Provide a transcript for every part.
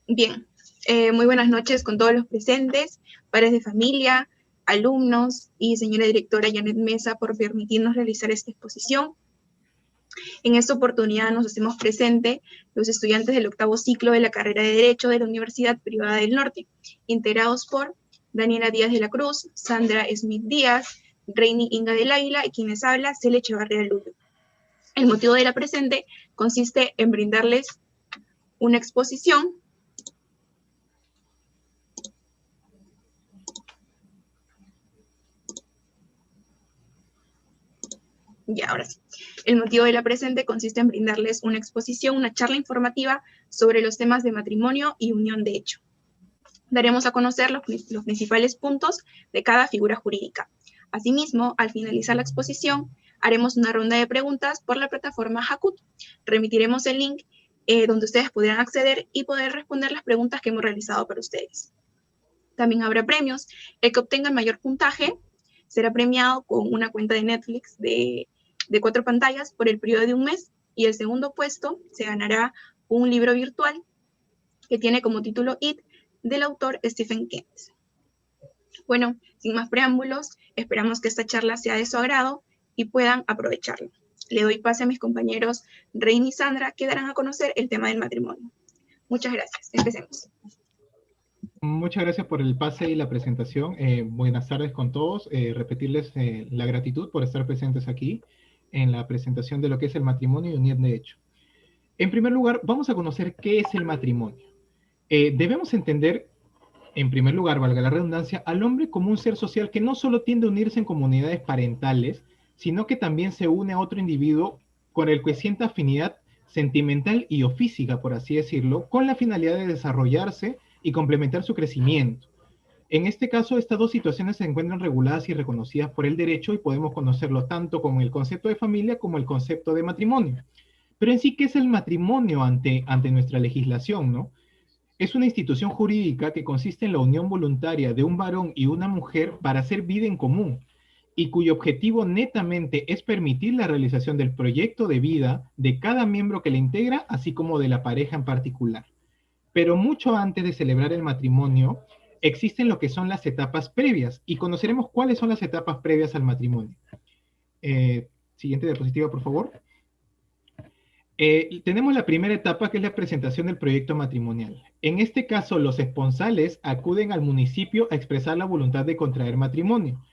Bien, muy buenas noches con todos los presentes, padres de familia, alumnos y señora directora Janet Mesa por permitirnos realizar esta exposición. En esta oportunidad nos hacemos presente los estudiantes del octavo ciclo de la carrera de Derecho de la Universidad Privada del Norte, integrados por Daniela Díaz de la Cruz, Sandra Smith Díaz, Reini Inga del Águila y quienes habla, Cele Echevarría Luyo. El motivo de la presente consiste en brindarles una exposición Ya, ahora sí. El motivo de la presente consiste en brindarles una exposición, una charla informativa sobre los temas de matrimonio y unión de hecho. Daremos a conocer los principales puntos de cada figura jurídica. Asimismo, al finalizar la exposición, haremos una ronda de preguntas por la plataforma Hakut. Remitiremos el link donde ustedes podrán acceder y poder responder las preguntas que hemos realizado para ustedes. También habrá premios. El que obtenga el mayor puntaje será premiado con una cuenta de Netflix de 4 pantallas por el periodo de un mes, y el segundo puesto se ganará un libro virtual que tiene como título It, del autor Stephen King. Bueno, sin más preámbulos, esperamos que esta charla sea de su agrado y puedan aprovecharla. Le doy pase a mis compañeros Rein y Sandra, que darán a conocer el tema del matrimonio. Muchas gracias. Empecemos. Muchas gracias por el pase y la presentación. Buenas tardes con todos. Repetirles la gratitud por estar presentes aquí en la presentación de lo que es el matrimonio y unión de hecho. En primer lugar, vamos a conocer qué es el matrimonio. Debemos entender, en primer lugar, valga la redundancia, al hombre como un ser social que no solo tiende a unirse en comunidades parentales, sino que también se une a otro individuo con el que sienta afinidad sentimental y o física, por así decirlo, con la finalidad de desarrollarse y complementar su crecimiento. En este caso, estas dos situaciones se encuentran reguladas y reconocidas por el derecho y podemos conocerlo tanto como el concepto de familia como el concepto de matrimonio. Pero en sí, ¿qué es el matrimonio ante nuestra legislación, no? Es una institución jurídica que consiste en la unión voluntaria de un varón y una mujer para hacer vida en común y cuyo objetivo netamente es permitir la realización del proyecto de vida de cada miembro que la integra, así como de la pareja en particular. Pero mucho antes de celebrar el matrimonio, existen lo que son las etapas previas y conoceremos cuáles son las etapas previas al matrimonio. Siguiente diapositiva, por favor. Tenemos la primera etapa, que es la presentación del proyecto matrimonial. En este caso, los esponsales acuden al municipio a expresar la voluntad de contraer matrimonio.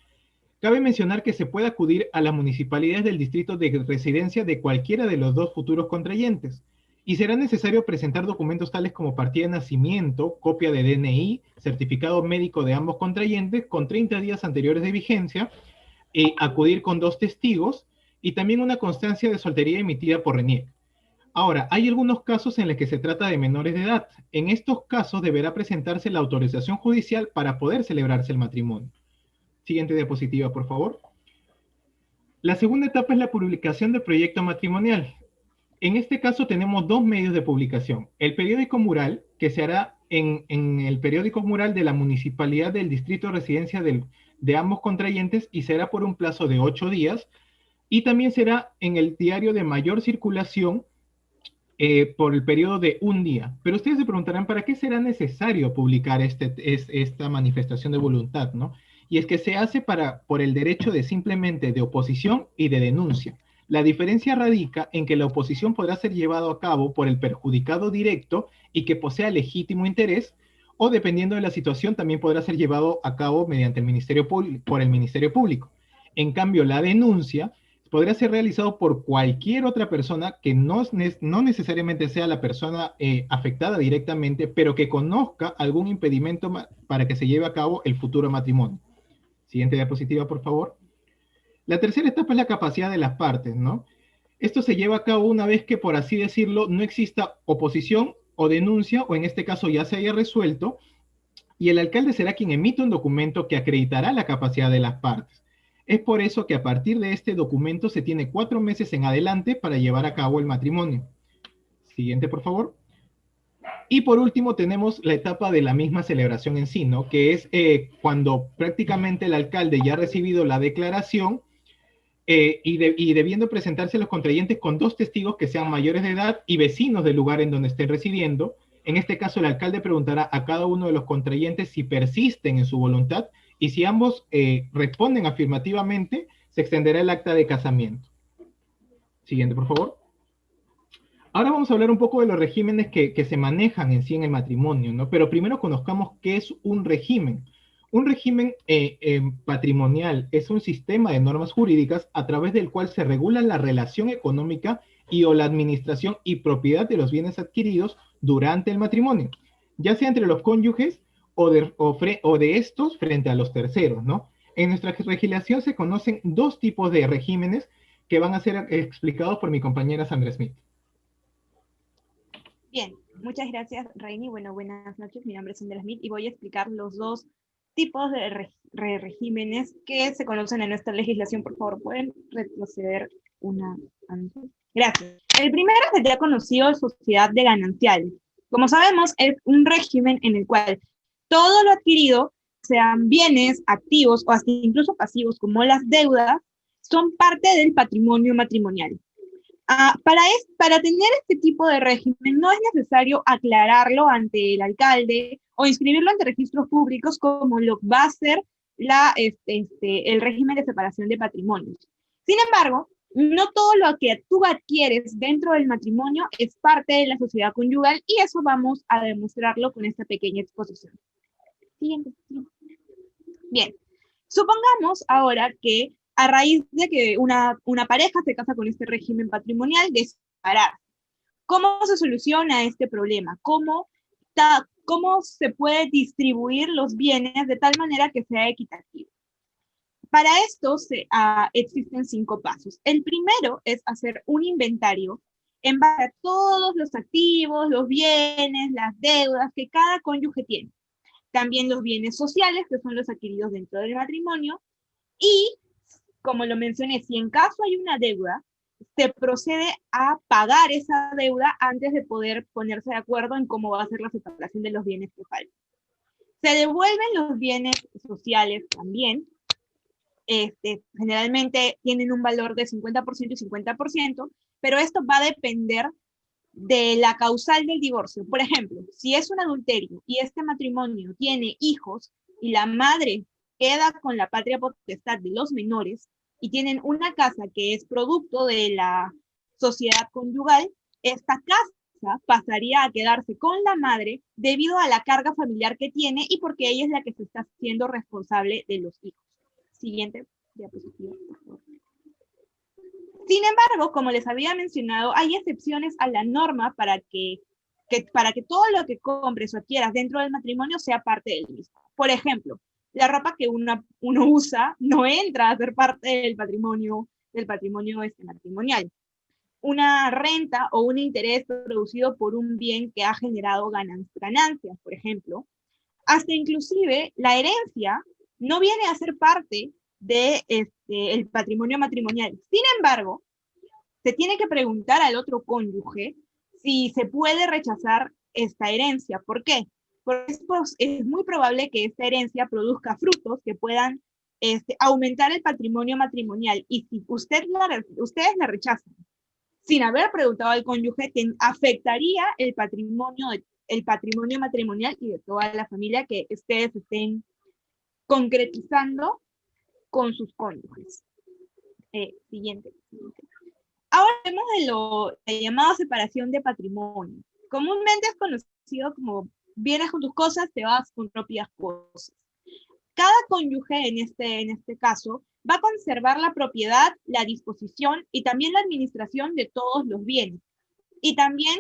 Cabe mencionar que se puede acudir a las municipalidades del distrito de residencia de cualquiera de los dos futuros contrayentes, y será necesario presentar documentos tales como partida de nacimiento, copia de DNI, certificado médico de ambos contrayentes con 30 días anteriores de vigencia, acudir con 2 testigos y también una constancia de soltería emitida por RENIEC. Ahora, hay algunos casos en los que se trata de menores de edad. En estos casos deberá presentarse la autorización judicial para poder celebrarse el matrimonio. Siguiente diapositiva, por favor. La segunda etapa es la publicación del proyecto matrimonial. En este caso tenemos 2 medios de publicación. El periódico mural, que se hará en el periódico mural de la municipalidad del distrito de residencia de ambos contrayentes y será por un plazo de 8 días. Y también será en el diario de mayor circulación por el periodo de un día. Pero ustedes se preguntarán, ¿para qué será necesario publicar esta manifestación de voluntad, ¿no? Y es que se hace por el derecho de simplemente de oposición y de denuncia. La diferencia radica en que la oposición podrá ser llevado a cabo por el perjudicado directo y que posea legítimo interés, o dependiendo de la situación también podrá ser llevado a cabo mediante el Ministerio Público, por el Ministerio Público. En cambio, la denuncia podrá ser realizado por cualquier otra persona que no necesariamente sea la persona afectada directamente, pero que conozca algún impedimento para que se lleve a cabo el futuro matrimonio. Siguiente diapositiva, por favor. La tercera etapa es la capacidad de las partes, ¿no? Esto se lleva a cabo una vez que, por así decirlo, no exista oposición o denuncia, o en este caso ya se haya resuelto, y el alcalde será quien emite un documento que acreditará la capacidad de las partes. Es por eso que a partir de este documento se tiene 4 meses en adelante para llevar a cabo el matrimonio. Siguiente, por favor. Y por último tenemos la etapa de la misma celebración en sí, ¿no? Que es cuando prácticamente el alcalde ya ha recibido la declaración y debiendo presentarse los contrayentes con 2 testigos que sean mayores de edad y vecinos del lugar en donde estén residiendo, En este caso, el alcalde preguntará a cada uno de los contrayentes si persisten en su voluntad y si ambos responden afirmativamente, se extenderá el acta de casamiento. Siguiente, por favor. Ahora vamos a hablar un poco de los regímenes que se manejan en sí en el matrimonio, ¿no? Pero primero conozcamos qué es un régimen. Un régimen patrimonial es un sistema de normas jurídicas a través del cual se regula la relación económica y o la administración y propiedad de los bienes adquiridos durante el matrimonio, ya sea entre los cónyuges o de estos frente a los terceros, ¿no? En nuestra legislación se conocen dos tipos de regímenes que van a ser explicados por mi compañera Sandra Smith. Bien, muchas gracias, Reini. Bueno, buenas noches. Mi nombre es Sandra Smith y voy a explicar los dos tipos de regímenes que se conocen en nuestra legislación. Por favor, ¿pueden retroceder una antes? Gracias. El primero es el ya conocido sociedad de gananciales. Como sabemos, es un régimen en el cual todo lo adquirido, sean bienes, activos o hasta incluso pasivos como las deudas, son parte del patrimonio matrimonial. Para tener este tipo de régimen no es necesario aclararlo ante el alcalde o inscribirlo ante registros públicos como lo va a ser el régimen de separación de patrimonios. Sin embargo, no todo lo que tú adquieres dentro del matrimonio es parte de la sociedad conyugal y eso vamos a demostrarlo con esta pequeña exposición. Siguiente. Bien, supongamos ahora que a raíz de que una pareja se casa con este régimen patrimonial de separar. ¿Cómo se soluciona este problema? ¿Cómo se puede distribuir los bienes de tal manera que sea equitativo? Para esto existen 5 pasos. El primero es hacer un inventario en base a todos los activos, los bienes, las deudas que cada cónyuge tiene. También los bienes sociales, que son los adquiridos dentro del matrimonio, y como lo mencioné, si en caso hay una deuda, se procede a pagar esa deuda antes de poder ponerse de acuerdo en cómo va a ser la separación de los bienes que faltan. Se devuelven los bienes sociales también. Generalmente tienen un valor de 50% y 50%, pero esto va a depender de la causal del divorcio. Por ejemplo, si es un adulterio y este matrimonio tiene hijos y la madre queda con la patria potestad de los menores y tienen una casa que es producto de la sociedad conyugal, esta casa pasaría a quedarse con la madre debido a la carga familiar que tiene y porque ella es la que se está haciendo responsable de los hijos. Siguiente diapositiva, por favor. Sin embargo, como les había mencionado, hay excepciones a la norma para que todo lo que compres o adquieras dentro del matrimonio sea parte del mismo. Por ejemplo, la ropa que uno usa no entra a ser parte del patrimonio matrimonial. Una renta o un interés producido por un bien que ha generado ganancias, por ejemplo. Hasta inclusive la herencia no viene a ser parte del patrimonio matrimonial. Sin embargo, se tiene que preguntar al otro cónyuge si se puede rechazar esta herencia. ¿Por qué? Porque es muy probable que esta herencia produzca frutos que puedan aumentar el patrimonio matrimonial. Y si ustedes la rechazan sin haber preguntado al cónyuge, afectaría el patrimonio matrimonial y de toda la familia que ustedes estén concretizando con sus cónyuges. Siguiente. Ahora hablemos de la llamada separación de patrimonio. Comúnmente es conocido como vienes con tus cosas, te vas con propias cosas. Cada cónyuge en este caso va a conservar la propiedad, la disposición y también la administración de todos los bienes. Y también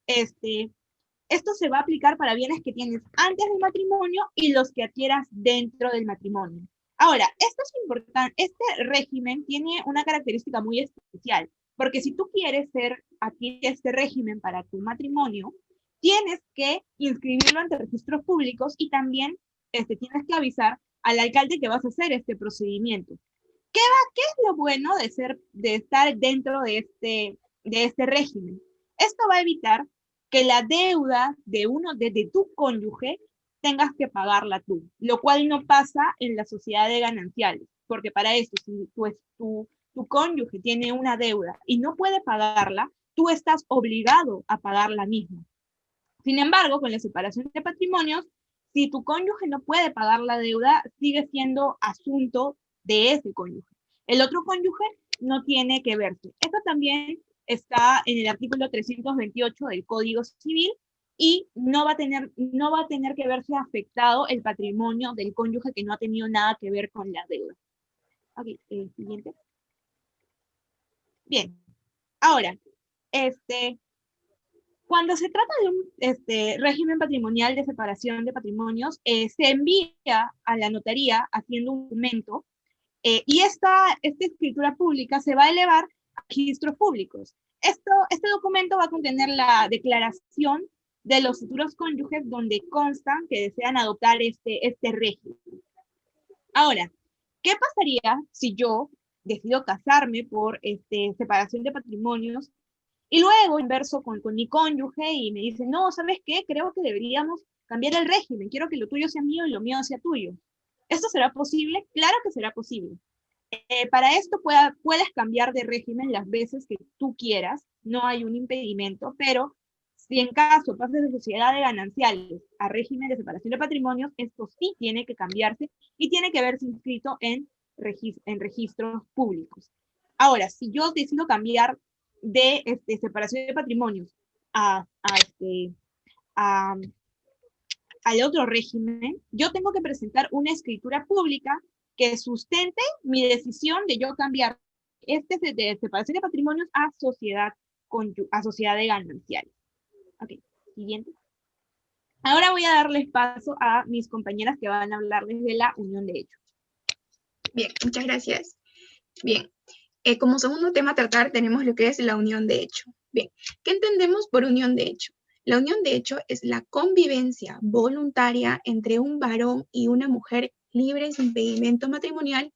esto se va a aplicar para bienes que tienes antes del matrimonio y los que adquieras dentro del matrimonio. Ahora, esto es importante, este régimen tiene una característica muy especial, porque si tú quieres adquirir este régimen para tu matrimonio, tienes que inscribirlo ante registros públicos y también tienes que avisar al alcalde que vas a hacer este procedimiento. ¿Qué es lo bueno de estar dentro de este régimen? Esto va a evitar que la deuda de tu cónyuge tengas que pagarla tú, lo cual no pasa en la sociedad de gananciales, porque para eso, si tu cónyuge tiene una deuda y no puede pagarla, tú estás obligado a pagar la misma. Sin embargo, con la separación de patrimonios, si tu cónyuge no puede pagar la deuda, sigue siendo asunto de ese cónyuge. El otro cónyuge no tiene que verse. Esto también está en el artículo 328 del Código Civil y no va a tener que verse afectado el patrimonio del cónyuge que no ha tenido nada que ver con la deuda. Ok, siguiente. Bien, ahora, cuando se trata de un régimen patrimonial de separación de patrimonios, se envía a la notaría haciendo un documento y esta escritura pública se va a elevar a registros públicos. Este documento va a contener la declaración de los futuros cónyuges donde constan que desean adoptar este régimen. Ahora, ¿qué pasaría si yo decido casarme por separación de patrimonios y luego inverso con mi cónyuge y me dice, no, ¿sabes qué? Creo que deberíamos cambiar el régimen, quiero que lo tuyo sea mío y lo mío sea tuyo? ¿Esto será posible? Claro que será posible. Para esto puedes cambiar de régimen las veces que tú quieras, no hay un impedimento, pero si en caso pases de sociedad de gananciales a régimen de separación de patrimonios, esto sí tiene que cambiarse y tiene que verse inscrito en registros públicos. Ahora, si yo decido cambiar de separación de patrimonios al otro régimen, yo tengo que presentar una escritura pública que sustente mi decisión de yo cambiar de separación de patrimonios a sociedad de gananciales. Ok, siguiente. Ahora voy a darles paso a mis compañeras que van a hablarles de la unión de hechos. Bien, muchas gracias. Bien, como segundo tema a tratar tenemos lo que es la unión de hecho. Bien, ¿qué entendemos por unión de hecho? La unión de hecho es la convivencia voluntaria entre un varón y una mujer libres de impedimento matrimonial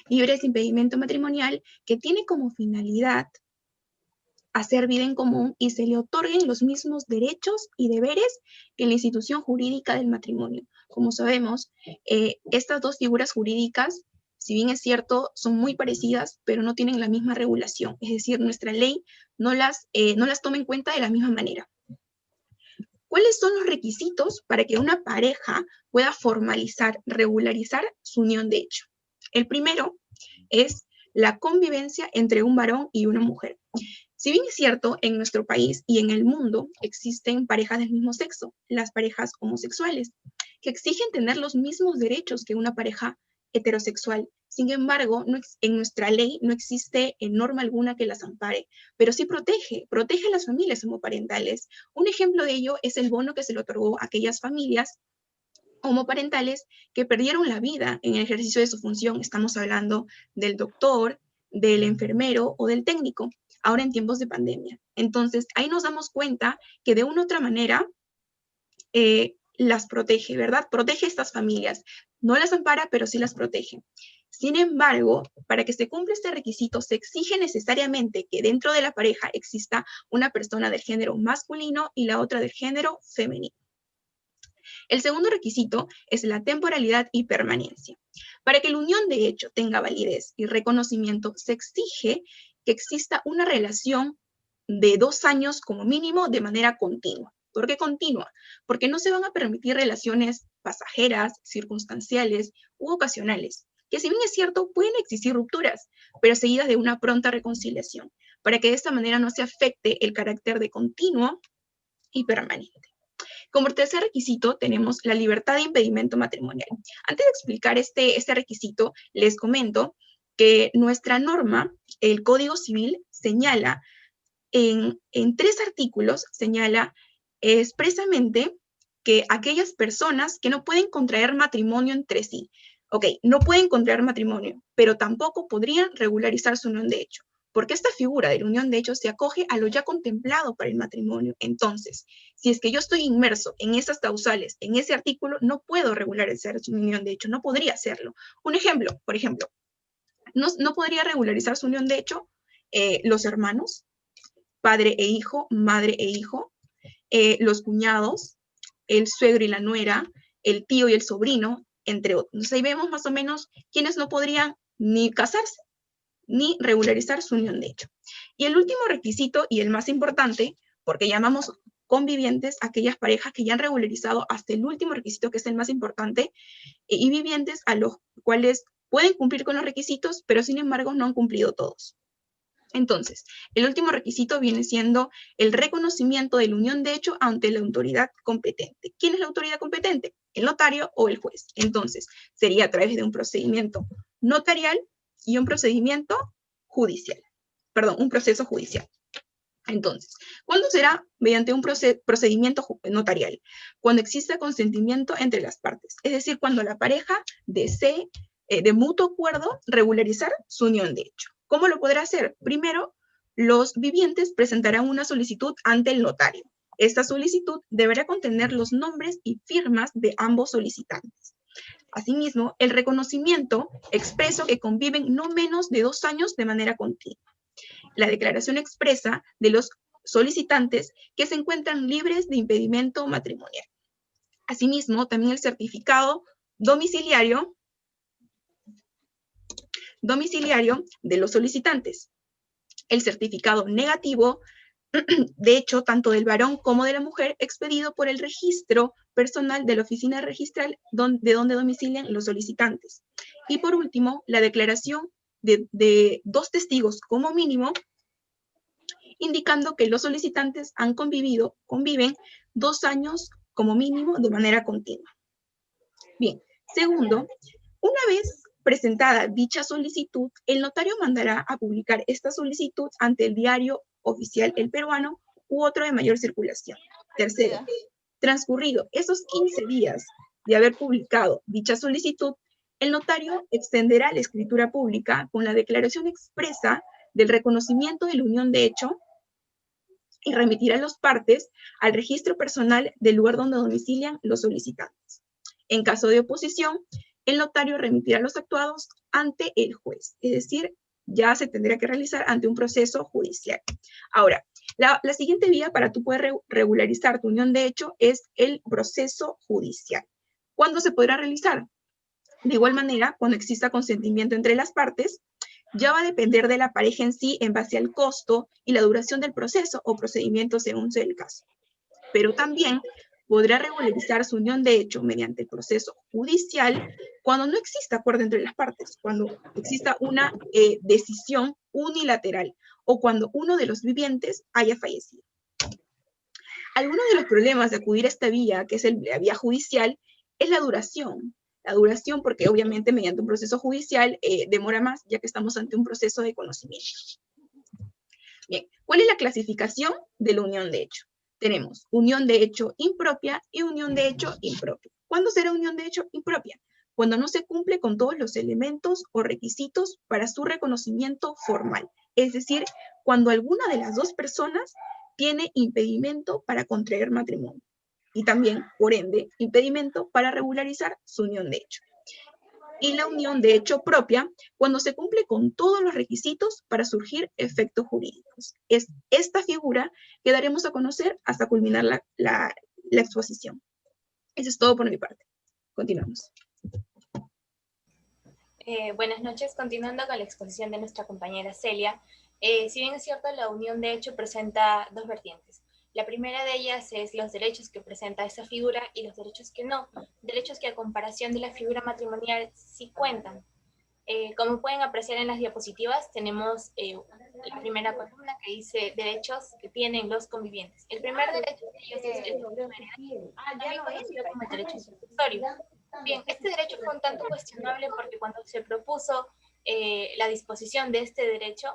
libres de impedimento matrimonial que tiene como finalidad hacer vida en común y se le otorguen los mismos derechos y deberes que la institución jurídica del matrimonio. Como sabemos, estas dos figuras jurídicas, si bien es cierto, son muy parecidas, pero no tienen la misma regulación. Es decir, nuestra ley no las toma en cuenta de la misma manera. ¿Cuáles son los requisitos para que una pareja pueda formalizar, regularizar su unión de hecho? El primero es la convivencia entre un varón y una mujer. Si bien es cierto, en nuestro país y en el mundo existen parejas del mismo sexo, las parejas homosexuales, que exigen tener los mismos derechos que una pareja heterosexual. Sin embargo, en nuestra ley no existe norma alguna que las ampare, pero sí protege a las familias homoparentales. Un ejemplo de ello es el bono que se le otorgó a aquellas familias homoparentales que perdieron la vida en el ejercicio de su función. Estamos hablando del doctor, del enfermero o del técnico, ahora en tiempos de pandemia. Entonces, ahí nos damos cuenta que de una u otra manera las protege, ¿verdad? Protege a estas familias. No las ampara, pero sí las protege. Sin embargo, para que se cumpla este requisito, se exige necesariamente que dentro de la pareja exista una persona del género masculino y la otra del género femenino. El segundo requisito es la temporalidad y permanencia. Para que la unión de hecho tenga validez y reconocimiento, se exige que exista una relación de 2 años como mínimo de manera continua. ¿Por qué continua? Porque no se van a permitir relaciones pasajeras, circunstanciales u ocasionales, que si bien es cierto, pueden existir rupturas, pero seguidas de una pronta reconciliación, para que de esta manera no se afecte el carácter de continuo y permanente. Como tercer requisito tenemos la libertad de impedimento matrimonial. Antes de explicar este requisito, les comento que nuestra norma, el Código Civil, señala en 3 artículos, señala expresamente que aquellas personas que no pueden contraer matrimonio entre sí, no pueden contraer matrimonio, pero tampoco podrían regularizar su unión de hecho, porque esta figura de la unión de hecho se acoge a lo ya contemplado para el matrimonio. Entonces, si es que yo estoy inmerso en esas causales, en ese artículo, no puedo regularizar su unión de hecho, no podría hacerlo. Un ejemplo, por ejemplo, no podría regularizar su unión de hecho los hermanos, padre e hijo, madre e hijo, los cuñados, el suegro y la nuera, el tío y el sobrino, entre otros. Entonces ahí vemos más o menos quiénes no podrían ni casarse, ni regularizar su unión de hecho. Y el último requisito, y el más importante, porque llamamos convivientes aquellas parejas que ya han regularizado hasta el último requisito, que es el más importante, y vivientes a los cuales pueden cumplir con los requisitos, pero sin embargo no han cumplido todos. Entonces, el último requisito viene siendo el reconocimiento de la unión de hecho ante la autoridad competente. ¿Quién es la autoridad competente? ¿El notario o el juez? Entonces, sería a través de un procedimiento notarial y un procedimiento judicial. Perdón, un proceso judicial. Entonces, ¿cuándo será? Mediante un procedimiento notarial, cuando exista consentimiento entre las partes, es decir, cuando la pareja desee de mutuo acuerdo regularizar su unión de hecho. ¿Cómo lo podrá hacer? Primero, los vivientes presentarán una solicitud ante el notario. Esta solicitud deberá contener los nombres y firmas de ambos solicitantes. Asimismo, el reconocimiento expreso que conviven no menos de 2 años de manera continua. La declaración expresa de los solicitantes que se encuentran libres de impedimento matrimonial. Asimismo, también el certificado domiciliario de los solicitantes. El certificado negativo, de hecho, tanto del varón como de la mujer, expedido por el registro personal de la oficina registral de donde domicilian los solicitantes. Y por último, la declaración de 2 testigos como mínimo, indicando que los solicitantes conviven 2 años como mínimo de manera continua. Bien, segundo, una vez presentada dicha solicitud, el notario mandará a publicar esta solicitud ante el diario oficial El Peruano u otro de mayor circulación. Tercero, transcurrido esos 15 días de haber publicado dicha solicitud, el notario extenderá la escritura pública con la declaración expresa del reconocimiento de la unión de hecho y remitirá a las partes al registro personal del lugar donde domicilian los solicitantes. En caso de oposición, el notario remitirá los actuados ante el juez, es decir, ya se tendrá que realizar ante un proceso judicial. Ahora, la siguiente vía para tú poder regularizar tu unión de hecho es el proceso judicial. ¿Cuándo se podrá realizar? De igual manera, cuando exista consentimiento entre las partes, ya va a depender de la pareja en sí en base al costo y la duración del proceso o procedimiento según sea el caso. Pero también podrá regularizar su unión de hecho mediante el proceso judicial cuando no exista acuerdo entre las partes, cuando exista una decisión unilateral o cuando uno de los vivientes haya fallecido. Algunos de los problemas de acudir a esta vía, que es la vía judicial, es la duración. La duración porque obviamente mediante un proceso judicial demora más, ya que estamos ante un proceso de conocimiento. Bien, ¿cuál es la clasificación de la unión de hecho? Tenemos unión de hecho impropia y unión de hecho impropia. ¿Cuándo será unión de hecho impropia? Cuando no se cumple con todos los elementos o requisitos para su reconocimiento formal. Es decir, cuando alguna de las 2 personas tiene impedimento para contraer matrimonio. Y también, por ende, impedimento para regularizar su unión de hecho. Y la unión de hecho propia, cuando se cumple con todos los requisitos para surgir efectos jurídicos. Es esta figura que daremos a conocer hasta culminar la exposición. Eso es todo por mi parte. Continuamos. Buenas noches. Continuando con la exposición de nuestra compañera Celia, si bien es cierto, la unión de hecho presenta 2 vertientes. La primera de ellas es los derechos que presenta esa figura y los derechos que no. Derechos que a comparación de la figura matrimonial sí cuentan. Como pueden apreciar en las diapositivas, tenemos la primera columna que dice derechos que tienen los convivientes. El primer derecho de ellos es el derecho de heredad, también conocido como el derecho sucesorio. Bien, este derecho fue un tanto cuestionable porque cuando se propuso la disposición de este derecho,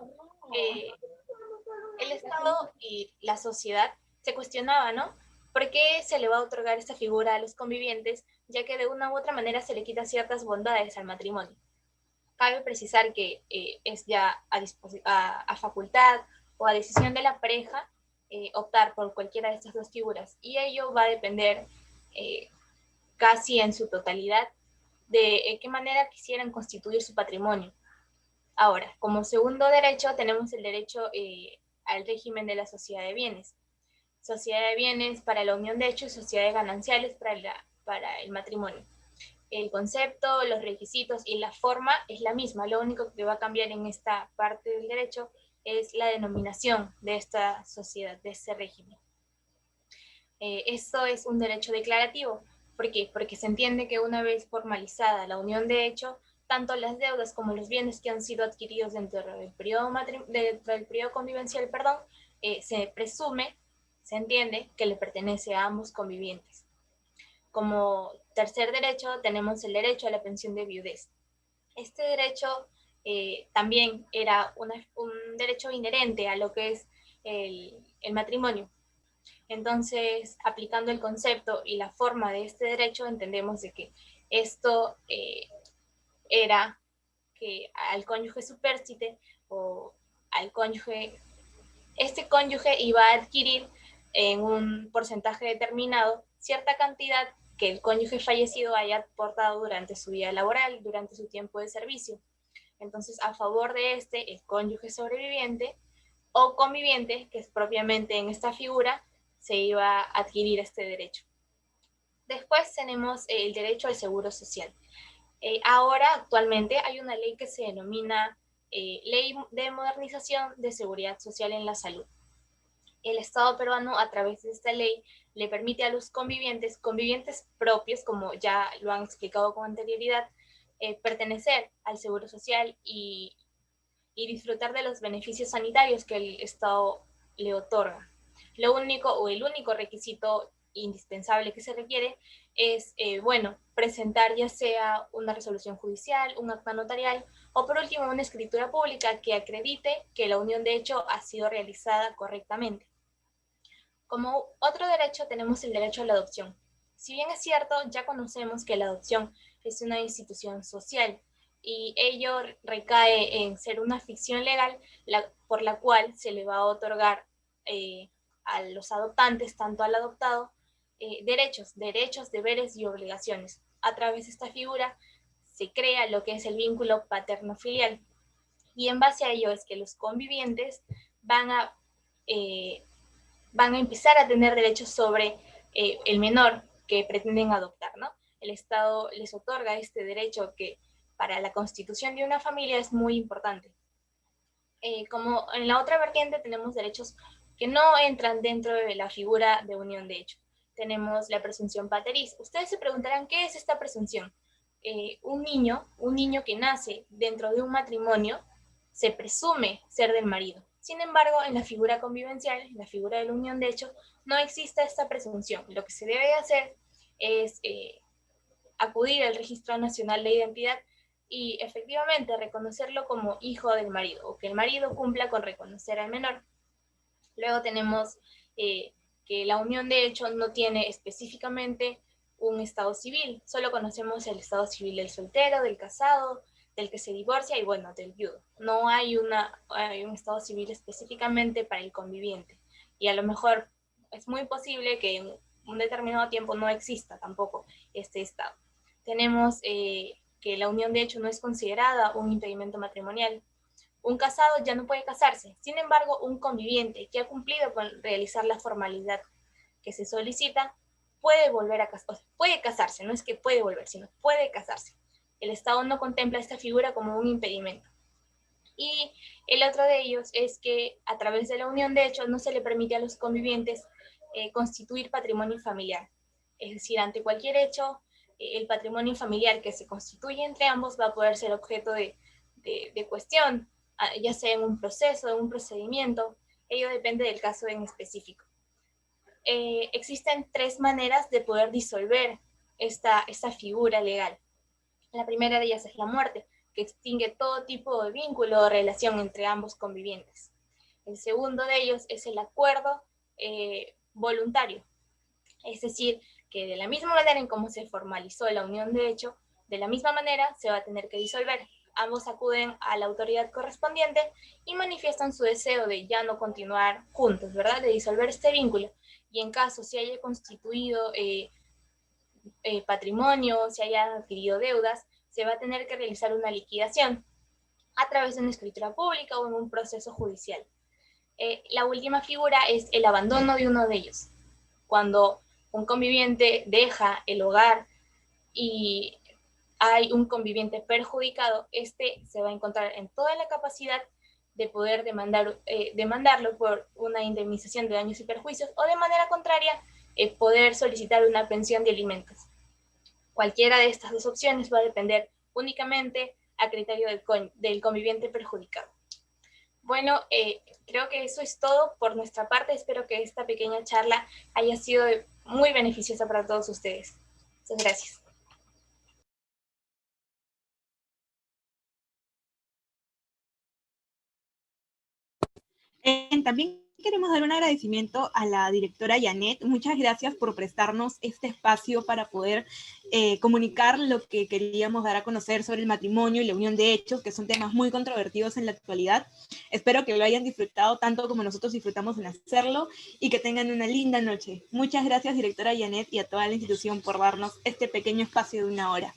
el Estado y la sociedad se cuestionaba, ¿no? ¿Por qué se le va a otorgar esta figura a los convivientes, ya que de una u otra manera se le quita ciertas bondades al matrimonio? Cabe precisar que es ya a facultad o a decisión de la pareja optar por cualquiera de estas 2 figuras, y ello va a depender casi en su totalidad de qué manera quisieran constituir su patrimonio. Ahora, como segundo derecho tenemos el derecho al régimen de la sociedad de bienes. Sociedad de bienes para la unión de hecho y sociedades gananciales para el matrimonio. el concepto, los requisitos y la forma es la misma. Lo único que va a cambiar en esta parte del derecho es la denominación de esta sociedad, de este régimen. Esto es un derecho declarativo. ¿Por qué? Porque se entiende que una vez formalizada la unión de hecho, tanto las deudas como los bienes que han sido adquiridos dentro del periodo convivencial, se presume, se entiende que le pertenece a ambos convivientes. Como tercer derecho tenemos el derecho a la pensión de viudez. Este derecho también era un derecho inherente a lo que es el matrimonio. Entonces, aplicando el concepto y la forma de este derecho, entendemos de que esto era que al cónyuge supérstite o al cónyuge, este cónyuge iba a adquirir en un porcentaje determinado cierta cantidad que el cónyuge fallecido haya aportado durante su vida laboral, durante su tiempo de servicio. Entonces, a favor de el cónyuge sobreviviente o conviviente, que es propiamente en esta figura, se iba a adquirir este derecho. Después tenemos el derecho al seguro social. Ahora, actualmente, hay una ley que se denomina Ley de Modernización de Seguridad Social en la Salud. El Estado peruano, a través de esta ley, le permite a los convivientes propios, como ya lo han explicado con anterioridad, pertenecer al seguro social y disfrutar de los beneficios sanitarios que el Estado le otorga. El único requisito indispensable que se requiere es, presentar ya sea una resolución judicial, un acta notarial, o por último una escritura pública que acredite que la unión de hecho ha sido realizada correctamente. Como otro derecho tenemos el derecho a la adopción. Si bien es cierto, ya conocemos que la adopción es una institución social y ello recae en ser una ficción legal por la cual se le va a otorgar a los adoptantes, tanto al adoptado, derechos, deberes y obligaciones. A través de esta figura se crea lo que es el vínculo paterno-filial y en base a ello es que los convivientes van a empezar a tener derechos sobre el menor que pretenden adoptar, ¿no? El Estado les otorga este derecho que para la constitución de una familia es muy importante. Como en la otra vertiente tenemos derechos que no entran dentro de la figura de unión de hecho. Tenemos la presunción pateriz. Ustedes se preguntarán, ¿qué es esta presunción? Un niño que nace dentro de un matrimonio se presume ser del marido. Sin embargo, en la figura convivencial, en la figura de la unión de hecho, no existe esta presunción. Lo que se debe hacer es acudir al Registro Nacional de Identidad y efectivamente reconocerlo como hijo del marido, o que el marido cumpla con reconocer al menor. Luego tenemos que la unión de hecho no tiene específicamente un estado civil, solo conocemos el estado civil del soltero, del casado, del que se divorcia y bueno, del viudo. No hay un estado civil específicamente para el conviviente. Y a lo mejor es muy posible que en un determinado tiempo no exista tampoco este estado. Tenemos que la unión de hecho no es considerada un impedimento matrimonial. Un casado ya no puede casarse. Sin embargo, un conviviente que ha cumplido con realizar la formalidad que se solicita puede volver a casarse. Puede casarse, no es que puede volver, sino puede casarse. El Estado no contempla esta figura como un impedimento. Y el otro de ellos es que a través de la unión de hecho no se le permite a los convivientes constituir patrimonio familiar. Es decir, ante cualquier hecho, el patrimonio familiar que se constituye entre ambos va a poder ser objeto de cuestión, ya sea en un proceso, en un procedimiento. Ello depende del caso en específico. Existen 3 maneras de poder disolver esta figura legal. La primera de ellas es la muerte, que extingue todo tipo de vínculo o relación entre ambos convivientes. El segundo de ellos es el acuerdo voluntario, es decir, que de la misma manera en cómo se formalizó la unión de hecho, de la misma manera se va a tener que disolver. Ambos acuden a la autoridad correspondiente y manifiestan su deseo de ya no continuar juntos, ¿verdad? De disolver este vínculo. Y en caso se haya constituido patrimonio, se hayan adquirido deudas, se va a tener que realizar una liquidación a través de una escritura pública o en un proceso judicial. La última figura es el abandono de uno de ellos. Cuando un conviviente deja el hogar y hay un conviviente perjudicado, este se va a encontrar en toda la capacidad de poder demandarlo por una indemnización de daños y perjuicios, o de manera contraria, poder solicitar una pensión de alimentos. Cualquiera de estas dos opciones va a depender únicamente a criterio del conviviente perjudicado. Bueno, creo que eso es todo por nuestra parte. Espero que esta pequeña charla haya sido muy beneficiosa para todos ustedes. Muchas gracias. También queremos dar un agradecimiento a la directora Janet. Muchas gracias por prestarnos este espacio para poder comunicar lo que queríamos dar a conocer sobre el matrimonio y la unión de hechos, que son temas muy controvertidos en la actualidad. Espero que lo hayan disfrutado tanto como nosotros disfrutamos en hacerlo y que tengan una linda noche. Muchas gracias, directora Janet, y a toda la institución por darnos este pequeño espacio de 1 hora.